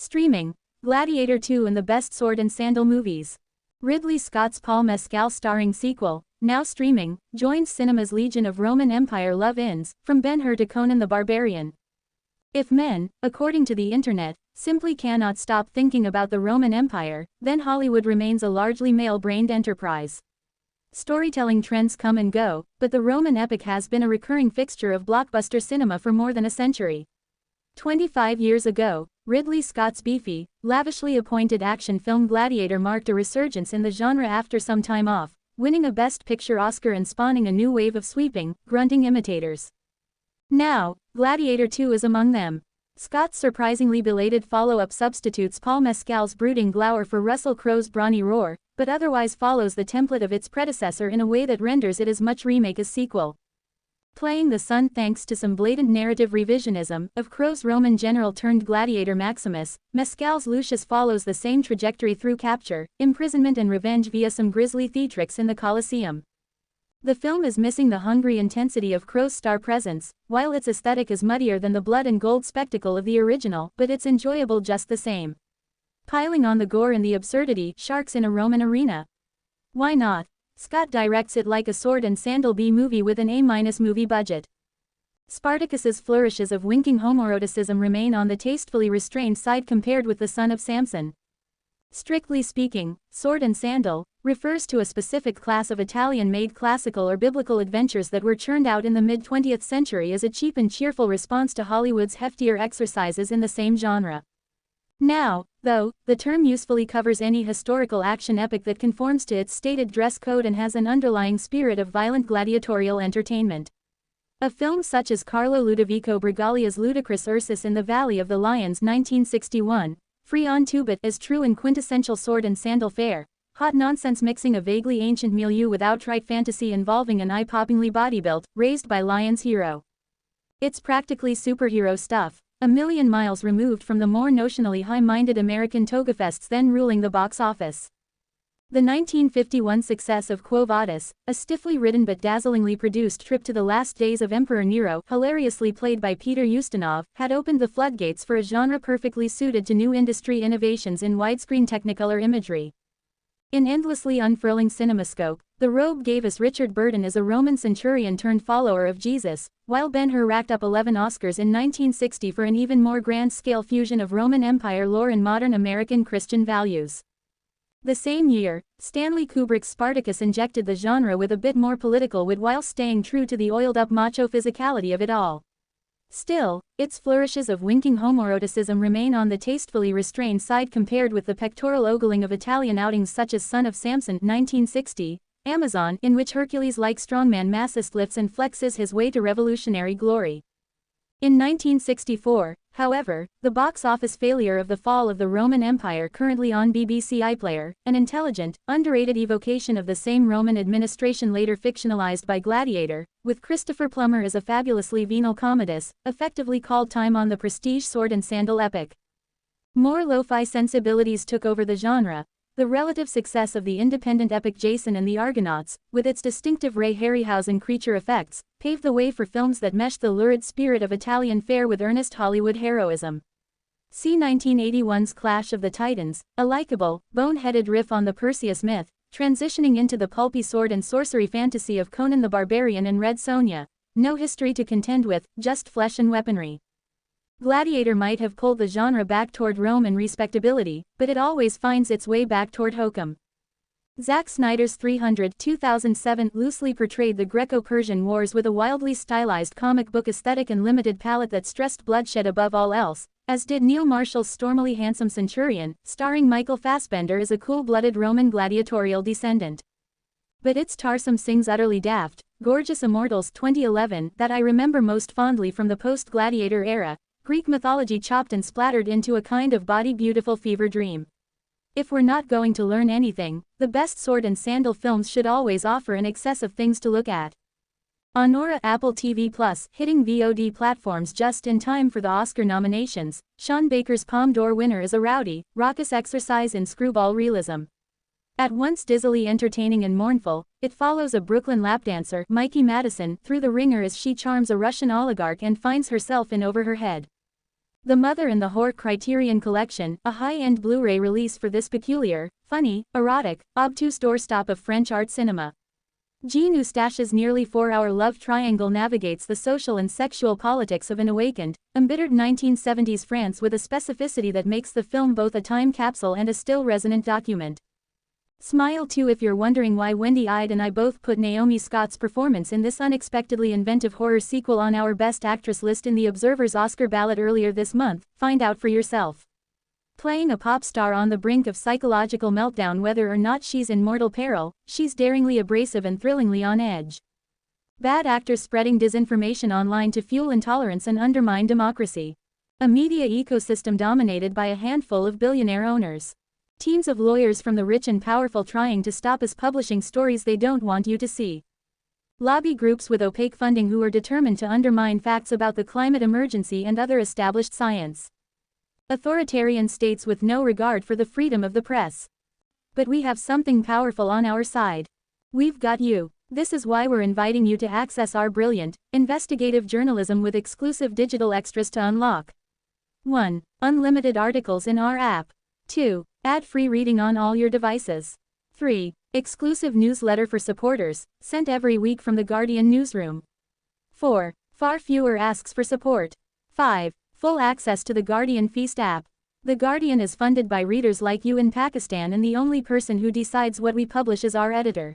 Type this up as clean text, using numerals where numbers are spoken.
Streaming: Gladiator II and the best sword and sandal movies. Ridley Scott's Paul Mescal starring sequel, now streaming, joins cinema's legion of Roman Empire love-ins, from Ben-Hur to Conan the Barbarian. If men, according to the internet, simply cannot stop thinking about the Roman Empire, then Hollywood remains a largely male-brained enterprise. Storytelling trends come and go, but the Roman epic has been a recurring fixture of blockbuster cinema for more than a century. 25 years ago, Ridley Scott's beefy, lavishly appointed action film Gladiator marked a resurgence in the genre after some time off, winning a Best Picture Oscar and spawning a new wave of sweeping, grunting imitators. Now, Gladiator II is among them. Scott's surprisingly belated follow-up substitutes Paul Mescal's brooding glower for Russell Crowe's brawny roar, but otherwise follows the template of its predecessor in a way that renders it as much remake as sequel. Playing the son thanks to some blatant narrative revisionism of Crowe's Roman general turned gladiator Maximus, Mescal's Lucius follows the same trajectory through capture, imprisonment and revenge via some grisly theatrics in the Colosseum. The film is missing the hungry intensity of Crowe's star presence, while its aesthetic is muddier than the blood and gold spectacle of the original, but it's enjoyable just the same. Piling on the gore and the absurdity, sharks in a Roman arena. Why not? Scott directs it like a sword and sandal B-movie with an A-movie budget. Spartacus's flourishes of winking homoeroticism remain on the tastefully restrained side compared with the son of Samson. Strictly speaking, sword and sandal refers to a specific class of Italian-made classical or biblical adventures that were churned out in the mid-20th century as a cheap and cheerful response to Hollywood's heftier exercises in the same genre. Now, though, the term usefully covers any historical action epic that conforms to its stated dress code and has an underlying spirit of violent gladiatorial entertainment. A film such as Carlo Ludovico Brigalia's ludicrous Ursus in the Valley of the Lions 1961, free on Tubit as true and quintessential sword and sandal fare, hot nonsense mixing a vaguely ancient milieu with outright fantasy involving an eye-poppingly bodybuilt, raised by lions hero. It's practically superhero stuff. A million miles removed from the more notionally high-minded American togafests then ruling the box office. The 1951 success of Quo Vadis, a stiffly written but dazzlingly produced trip to the last days of Emperor Nero, hilariously played by Peter Ustinov, had opened the floodgates for a genre perfectly suited to new industry innovations in widescreen Technicolor imagery. In endlessly unfurling cinemascope, the Robe gave us Richard Burton as a Roman centurion turned follower of Jesus, while Ben-Hur racked up 11 Oscars in 1960 for an even more grand-scale fusion of Roman Empire lore and modern American Christian values. The same year, Stanley Kubrick's Spartacus injected the genre with a bit more political wit while staying true to the oiled-up macho physicality of it all. Still, its flourishes of winking homoeroticism remain on the tastefully restrained side compared with the pectoral ogling of Italian outings such as Son of Samson 1960, Amazon, in which Hercules-like strongman massist lifts and flexes his way to revolutionary glory. In 1964, however, the box office failure of The Fall of the Roman Empire, currently on BBC iPlayer, an intelligent, underrated evocation of the same Roman administration later fictionalized by Gladiator, with Christopher Plummer as a fabulously venal commodus, effectively called time on the prestige sword and sandal epic. More lo-fi sensibilities took over the genre. The relative success of the independent epic Jason and the Argonauts, with its distinctive Ray Harryhausen creature effects, paved the way for films that meshed the lurid spirit of Italian fare with earnest Hollywood heroism. See 1981's Clash of the Titans, a likable, bone-headed riff on the Perseus myth, transitioning into the pulpy sword and sorcery fantasy of Conan the Barbarian and Red Sonja. No history to contend with, just flesh and weaponry. Gladiator might have pulled the genre back toward Rome and respectability, but it always finds its way back toward hokum. Zack Snyder's 300 (2007) loosely portrayed the Greco-Persian Wars with a wildly stylized comic book aesthetic and limited palette that stressed bloodshed above all else, as did Neil Marshall's stormily handsome Centurion, starring Michael Fassbender as a cool-blooded Roman gladiatorial descendant. But it's Tarsem Singh's utterly daft, gorgeous Immortals 2011 that I remember most fondly from the post-Gladiator era, Greek mythology chopped and splattered into a kind of body-beautiful fever dream. If we're not going to learn anything, the best sword and sandal films should always offer an excess of things to look at. Honora Apple TV Plus, hitting VOD platforms just in time for the Oscar nominations, Sean Baker's Palme d'Or winner is a rowdy, raucous exercise in screwball realism. At once dizzily entertaining and mournful, it follows a Brooklyn lapdancer, Mikey Madison, through the ringer as she charms a Russian oligarch and finds herself in over her head. The Mother and the Whore Criterion Collection, a high-end Blu-ray release for this peculiar, funny, erotic, obtuse doorstop of French art cinema. Jean Eustache's nearly 4-hour love triangle navigates the social and sexual politics of an awakened, embittered 1970s France with a specificity that makes the film both a time capsule and a still resonant document. Smile too if you're wondering why Wendy Ide and I both put Naomi Scott's performance in this unexpectedly inventive horror sequel on our Best Actress list in The Observer's Oscar ballot earlier this month. Find out for yourself. Playing a pop star on the brink of psychological meltdown, whether or not she's in mortal peril, she's daringly abrasive and thrillingly on edge. Bad actors spreading disinformation online to fuel intolerance and undermine democracy. A media ecosystem dominated by a handful of billionaire owners. Teams of lawyers from the rich and powerful trying to stop us publishing stories they don't want you to see. Lobby groups with opaque funding who are determined to undermine facts about the climate emergency and other established science. Authoritarian states with no regard for the freedom of the press. But we have something powerful on our side. We've got you. This is why we're inviting you to access our brilliant, investigative journalism with exclusive digital extras to unlock. 1. Unlimited articles in our app. 2. Ad-free reading on all your devices. 3. Exclusive newsletter for supporters, sent every week from the Guardian newsroom. 4. Far fewer asks for support. 5. Full access to the Guardian Feast app. The Guardian is funded by readers like you in Pakistan, and the only person who decides what we publish is our editor.